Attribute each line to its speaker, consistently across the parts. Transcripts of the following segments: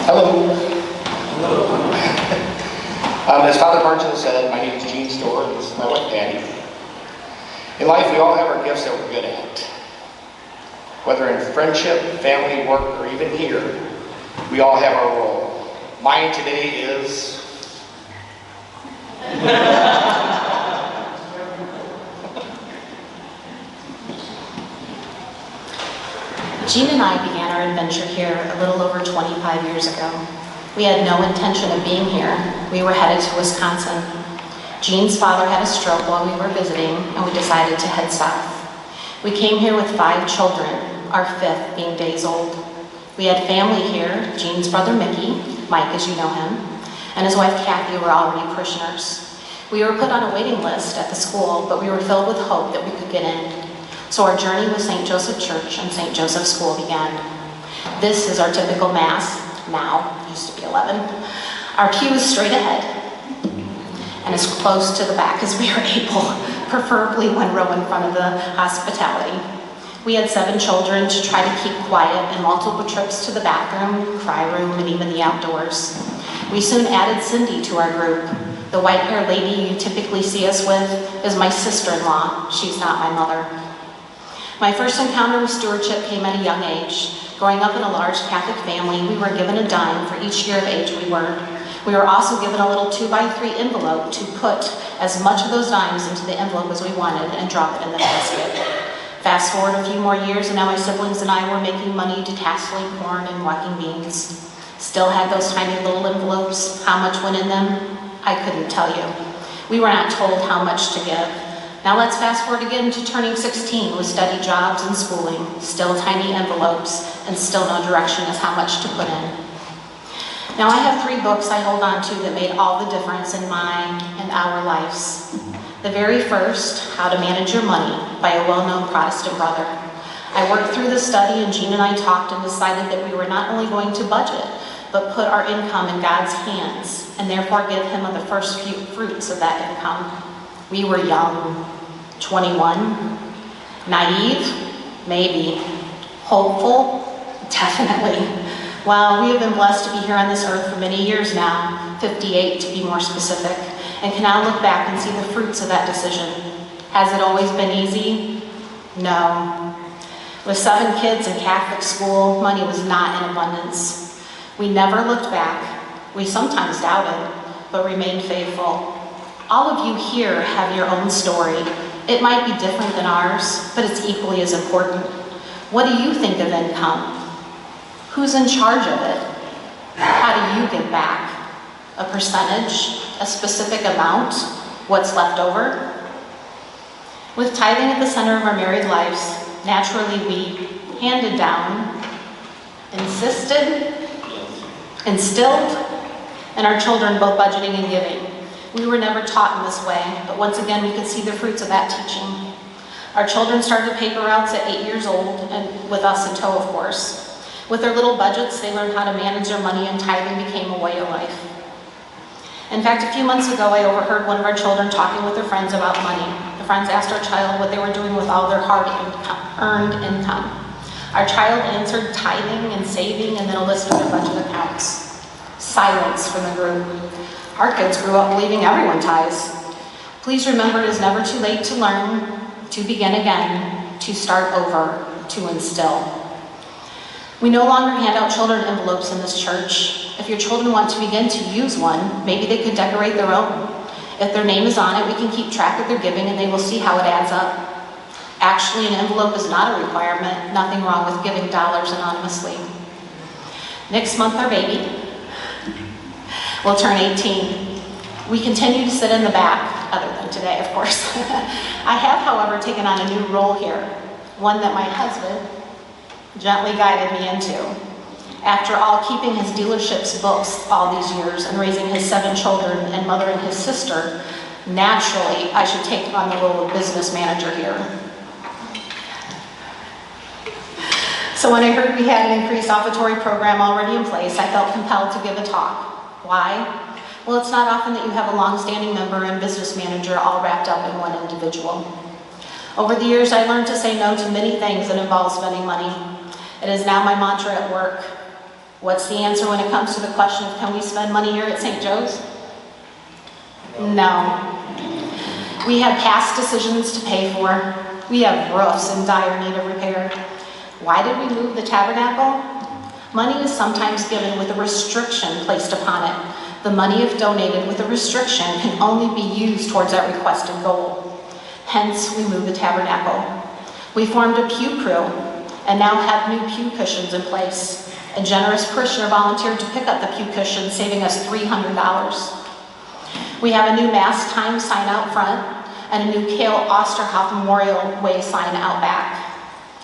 Speaker 1: Hello. As Father Martin said, my name is Pattie Storer, and this is my wife Pattie. In life, we all have our gifts that we're good at. Whether in friendship, family, work, or even here, we all have our role. Mine today is...
Speaker 2: Jean and I began our adventure here a little over 25 years ago. We had no intention of being here. We were headed to Wisconsin. Jean's father had a stroke while we were visiting, and we decided to head south. We came here with 5 children, our 5th being days old. We had family here. Jean's brother Mickey, Mike as you know him, and his wife Kathy were already parishioners. We were put on a waiting list at the school, but we were filled with hope that we could get in. So our journey with St. Joseph Church and St. Joseph School began. This is our typical Mass, now, used to be 11. Our pew is straight ahead and as close to the back as we are able, preferably one row in front of the hospitality. We had 7 children to try to keep quiet and multiple trips to the bathroom, cry room, and even the outdoors. We soon added Cindy to our group. The white-haired lady you typically see us with is my sister-in-law. She's not my mother. My first encounter with stewardship came at a young age. Growing up in a large Catholic family, we were given a dime for each year of age we were. We were also given a little 2x3 envelope to put as much of those dimes into the envelope as we wanted and drop it in the basket. Fast forward a few more years, and now my siblings and I were making money detasseling corn and walking beans. Still had those tiny little envelopes. How much went in them? I couldn't tell you. We were not told how much to give. Now let's fast forward again to turning 16 with steady jobs and schooling, still tiny envelopes, and still no direction as how much to put in. Now I have 3 books I hold on to that made all the difference in mine and our lives. The very first, How to Manage Your Money, by a well-known Protestant brother. I worked through the study, and Jean and I talked and decided that we were not only going to budget, but put our income in God's hands, and therefore give Him the first few fruits of that income. We were young, 21, naive, maybe, hopeful, definitely. Well, we have been blessed to be here on this earth for many years now, 58 to be more specific, and can now look back and see the fruits of that decision. Has it always been easy? No. With 7 kids in Catholic school, money was not in abundance. We never looked back. We sometimes doubted, but remained faithful. All of you here have your own story. It might be different than ours, but it's equally as important. What do you think of income? Who's in charge of it? How do you give back? A percentage? A specific amount? What's left over? With tithing at the center of our married lives, naturally we handed down, insisted, instilled, and our children both budgeting and giving. We were never taught in this way, but once again we could see the fruits of that teaching. Our children started paper routes at 8 years old, and with us in tow, of course. With their little budgets, they learned how to manage their money, and tithing became a way of life. In fact, a few months ago, I overheard one of our children talking with their friends about money. The friends asked our child what they were doing with all their hard-earned income. Our child answered tithing and saving, and then a list of their budget accounts. Silence from the group. Our kids grew up believing everyone tithes. Please remember, it is never too late to learn, to begin again, to start over, to instill. We no longer hand out children envelopes in this church. If your children want to begin to use one, maybe they could decorate their own. If their name is on it, we can keep track of their giving and they will see how it adds up. Actually, an envelope is not a requirement. Nothing wrong with giving dollars anonymously. Next month, our baby will turn 18. We continue to sit in the back, other than today, of course. I have, however, taken on a new role here, one that my husband gently guided me into. After all, keeping his dealership's books all these years and raising his 7 children and mothering his sister, naturally, I should take on the role of business manager here. So when I heard we had an increased offertory program already in place, I felt compelled to give a talk. Why? Well, it's not often that you have a long-standing member and business manager all wrapped up in one individual. Over the years, I learned to say no to many things that involve spending money. It is now my mantra at work. What's the answer when it comes to the question of can we spend money here at St. Joe's? No. We have past decisions to pay for. We have roofs in dire need of repair. Why did we move the tabernacle? Money is sometimes given with a restriction placed upon it. The money, if donated with a restriction, can only be used towards that requested goal. Hence, we moved the tabernacle. We formed a pew crew and now have new pew cushions in place. A generous parishioner volunteered to pick up the pew cushions, saving us $300. We have a new Mass time sign out front and a new Cale Osterhoff Memorial Way sign out back.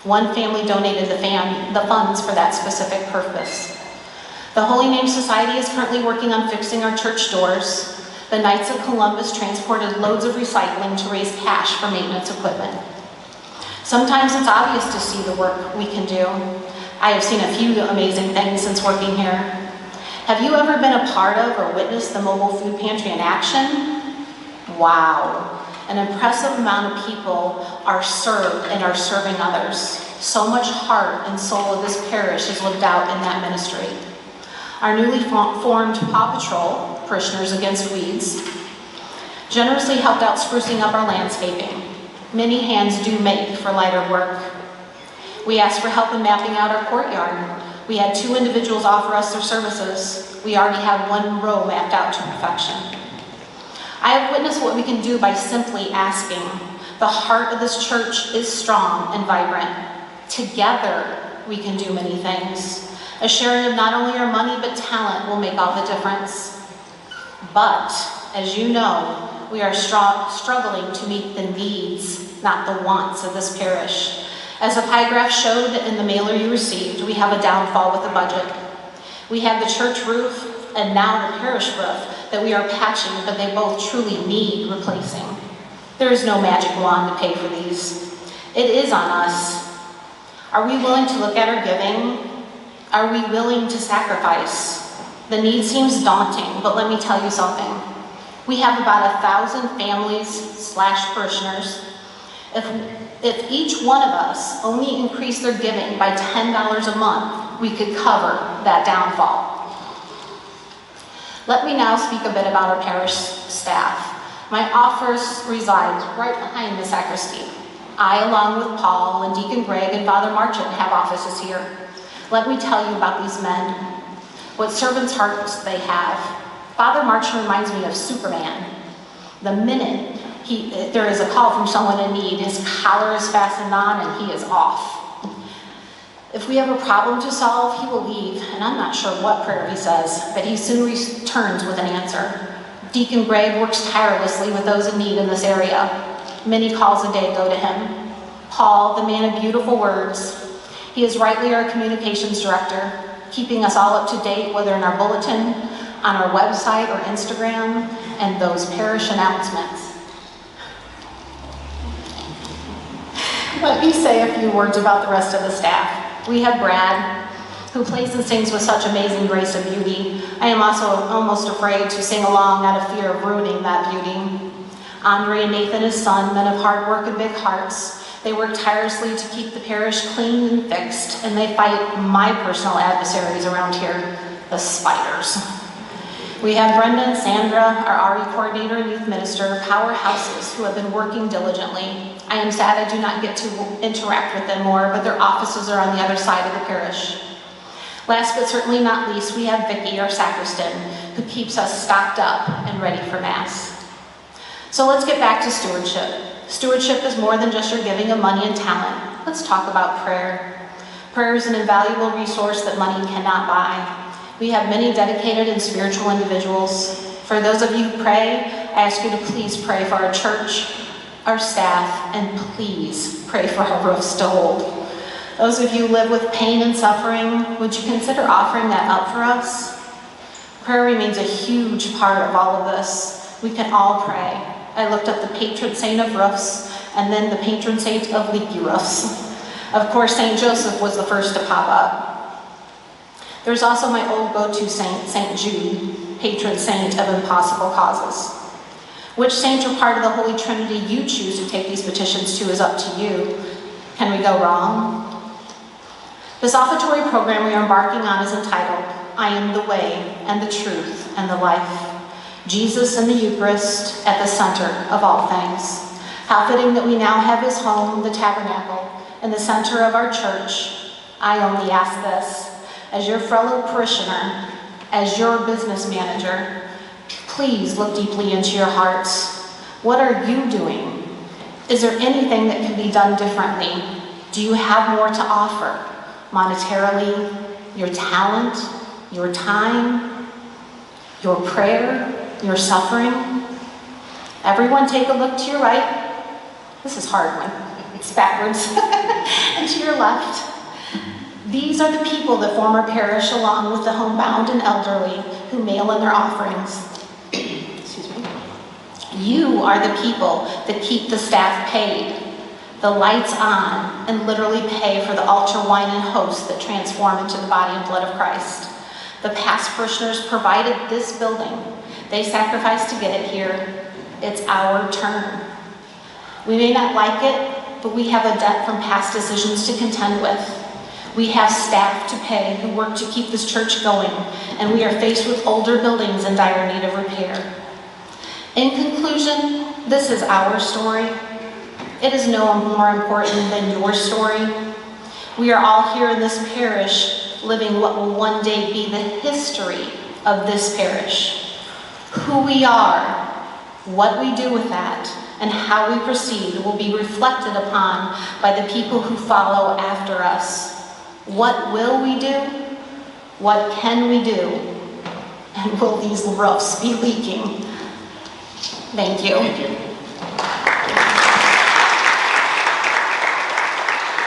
Speaker 2: One family donated the funds for that specific purpose. The Holy Name Society is currently working on fixing our church doors. The Knights of Columbus transported loads of recycling to raise cash for maintenance equipment. Sometimes it's obvious to see the work we can do. I have seen a few amazing things since working here. Have you ever been a part of or witnessed the mobile food pantry in action? Wow. An impressive amount of people are served and are serving others. So much heart and soul of this parish is lived out in that ministry. Our newly formed Paw Patrol, Parishioners Against Weeds, generously helped out sprucing up our landscaping. Many hands do make for lighter work. We asked for help in mapping out our courtyard. We had 2 individuals offer us their services. We already have 1 row mapped out to perfection. I have witnessed what we can do by simply asking. The heart of this church is strong and vibrant. Together, we can do many things. A sharing of not only our money, but talent will make all the difference. But, as you know, we are struggling to meet the needs, not the wants of this parish. As the pie graph showed in the mailer you received, we have a downfall with the budget. We have the church roof and now the parish roof that we are patching, but they both truly need replacing. There is no magic wand to pay for these. It is on us. Are we willing to look at our giving? Are we willing to sacrifice? The need seems daunting, but let me tell you something. We have about 1,000 families/parishioners. If each one of us only increased their giving by $10 a month, we could cover that downfall. Let me now speak a bit about our parish staff. My office resides right behind the sacristy. I, along with Paul and Deacon Greg and Father Marchant, have offices here. Let me tell you about these men, what servants' hearts they have. Father Marchant reminds me of Superman. The minute there is a call from someone in need, his collar is fastened on and he is off. If we have a problem to solve, he will leave, and I'm not sure what prayer he says, but he soon returns with an answer. Deacon Greg works tirelessly with those in need in this area. Many calls a day go to him. Paul, the man of beautiful words, he is rightly our communications director, keeping us all up to date, whether in our bulletin, on our website or Instagram, and those parish announcements. Let me say a few words about the rest of the staff. We have Brad, who plays and sings with such amazing grace and beauty. I am also almost afraid to sing along out of fear of ruining that beauty. Andre and Nathan, his son, men of hard work and big hearts. They work tirelessly to keep the parish clean and fixed, and they fight my personal adversaries around here, the spiders. We have Brenda and Sandra, our RE coordinator and youth minister, powerhouses who have been working diligently. I am sad I do not get to interact with them more, but their offices are on the other side of the parish. Last but certainly not least, we have Vicki, our sacristan, who keeps us stocked up and ready for Mass. So let's get back to stewardship. Stewardship is more than just your giving of money and talent. Let's talk about prayer. Prayer is an invaluable resource that money cannot buy. We have many dedicated and spiritual individuals. For those of you who pray, I ask you to please pray for our church, our staff, and please pray for our roofs to hold. Those of you who live with pain and suffering, would you consider offering that up for us? Prayer remains a huge part of all of this. We can all pray. I looked up the patron saint of roofs and then the patron saint of leaky roofs. Of course, St. Joseph was the first to pop up. There's also my old go-to saint, St. Jude, patron saint of impossible causes. Which saint or part of the Holy Trinity you choose to take these petitions to is up to you. Can we go wrong? This offertory program we are embarking on is entitled, I Am the Way and the Truth and the Life. Jesus and the Eucharist at the center of all things. How fitting that we now have his home, the tabernacle, in the center of our church. I only ask this, as your fellow parishioner, as your business manager, please look deeply into your hearts. What are you doing? Is there anything that can be done differently? Do you have more to offer? Monetarily, your talent, your time, your prayer, your suffering? Everyone take a look to your right. This is a hard one. It's backwards. And to your left. These are the people that form our parish along with the homebound and elderly who mail in their offerings. Excuse me. You are the people that keep the staff paid, the lights on, and literally pay for the altar wine and hosts that transform into the body and blood of Christ. The past parishioners provided this building. They sacrificed to get it here. It's our turn. We may not like it, but we have a debt from past decisions to contend with. We have staff to pay who work to keep this church going, and we are faced with older buildings in dire need of repair. In conclusion, this is our story. It is no more important than your story. We are all here in this parish living what will one day be the history of this parish. Who we are, what we do with that, and how we proceed will be reflected upon by the people who follow after us. What will we do? What can we do? And will these roofs be leaking? Thank you.
Speaker 1: Thank you.